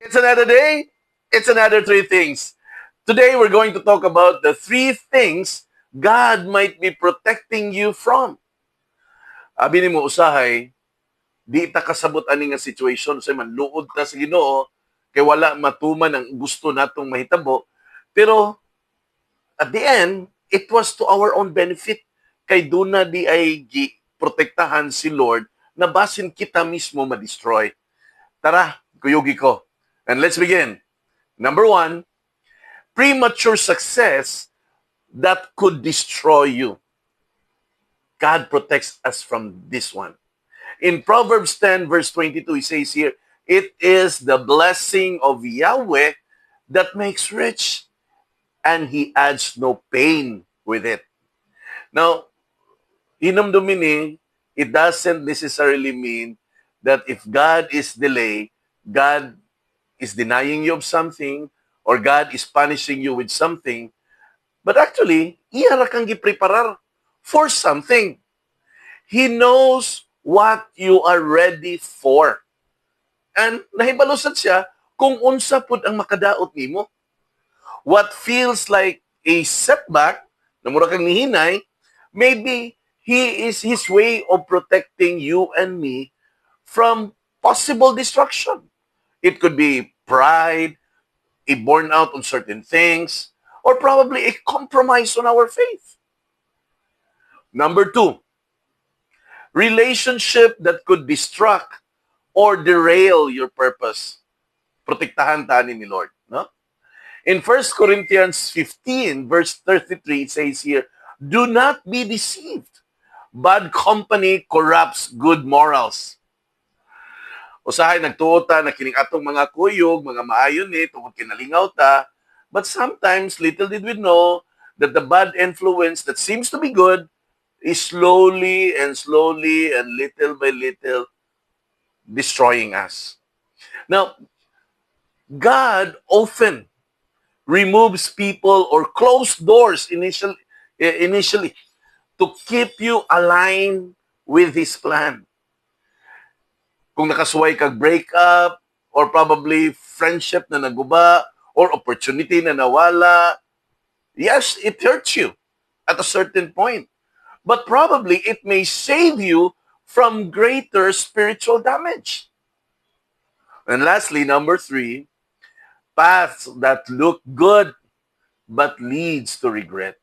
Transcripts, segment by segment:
It's another day. It's another three things. Today we're going to talk about the three things God might be protecting you from. Abi ni mo usahay, di ta kasabot ani nga situation say man luod ta sa Ginoo kay wala matuman ang gusto natong mahitabo. Pero at the end, it was to our own benefit. Kay duna di ay protektahan si Lord na basin kita mismo ma-destroy. Tara, kuyugi ko. And let's begin. Number one, premature success that could destroy you. God protects us from this one. In Proverbs 10 verse 22, he says here, it is the blessing of Yahweh that makes rich, and he adds no pain with it. Now, hinumdumini, it doesn't necessarily mean that if God is delayed, God is denying you of something, or God is punishing you with something, but actually, iya ra kang gipreparar for something. He knows what you are ready for. And nahibalusad siya kung unsa pud ang makadaot nimo. What feels like a setback, na mura kang nihinay, maybe his way of protecting you and me from possible destruction. It could be pride, a burnout on certain things, or probably a compromise on our faith. Number two, relationship that could distract or derail your purpose. Protektahan tani ni Lord, no? In 1 Corinthians 15 verse 33, it says here, do not be deceived. Bad company corrupts good morals. Usahay nagtuo ta na kining atong mga kuyog, mga maayon ni tungod kinalingaw ta, but sometimes little did we know that the bad influence that seems to be good is slowly and little by little destroying us. Now, God often removes people or close doors initially to keep you aligned with His plan. Kung nakasuway kag breakup, or probably friendship na naguba, or opportunity na nawala, yes, it hurts you at a certain point. But probably it may save you from greater spiritual damage. And lastly, number three, paths that look good but leads to regret.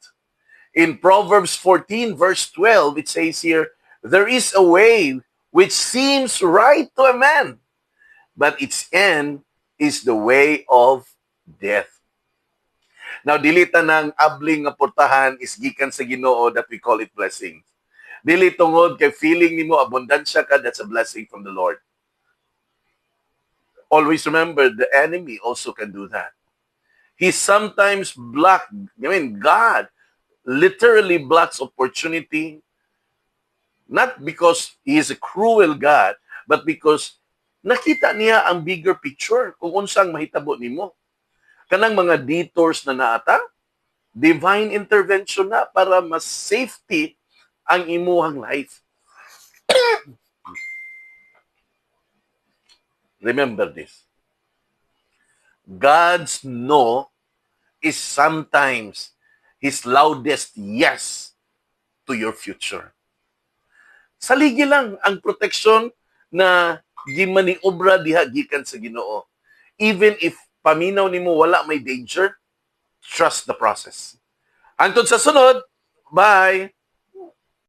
In Proverbs 14 verse 12, it says here, there is a way which seems right to a man, but its end is the way of death. Now, dili tanang abling nga portahan is gikan sa Ginoo that we call it blessing. Dili tungod kay feeling nimo abundansya ka, that's a blessing from the Lord. Always remember, the enemy also can do that. He sometimes God literally blocks opportunity, not because He is a cruel God, but because nakita niya ang bigger picture kung unsang mahitabo nimo. Kanang mga detours na naata, divine intervention na para mas safety ang imuhang life. Remember this. God's no is sometimes His loudest yes to your future. Saligi lang ang protection na gimaniobra diha gikan sa Ginoo. Even if paminaw nimo wala may danger, trust the process. Hangtod sa sunod, bye!